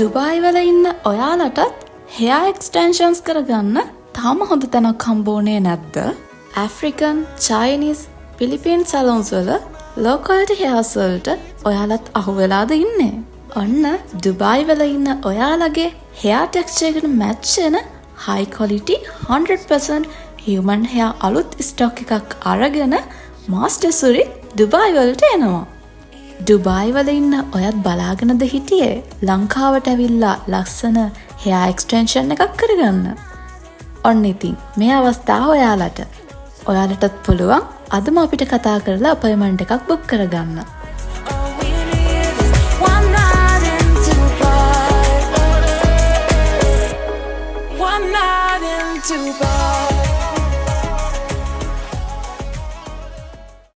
Dubai වල ඉන්න ඔයාලටත් hair extensions කරගන්න තාම හොඳ තැනක් හම්බෝනේ නැද්ද? African, Chinese, Philippine salons වල low quality hairs වලට ඔයාලත් අහු වෙලාද ඉන්නේ? ඔන්න ඩුබායි වල ඉන්න ඔයාලගේ hair texture එකට match වෙන high quality 100% human hair අලුත් stock එකක් අරගෙන Master Suri ඩුබායි වලට එනවා. ඩුබායි වල ඉන්න ඔයත් බලාගෙනද හිටියේ ලංකාවට ඇවිල්ලා ලස්සන hair extension එකක් කරගන්න? ඔන්න ඉතින් මේ අවස්ථාව ඔයාලට. ඔයාලටත් පුළුවන් අදම අපිට කතා කරලා අපොයින්ට්මන්ට් එකක් බුක් කරගන්න. One night in Dubai.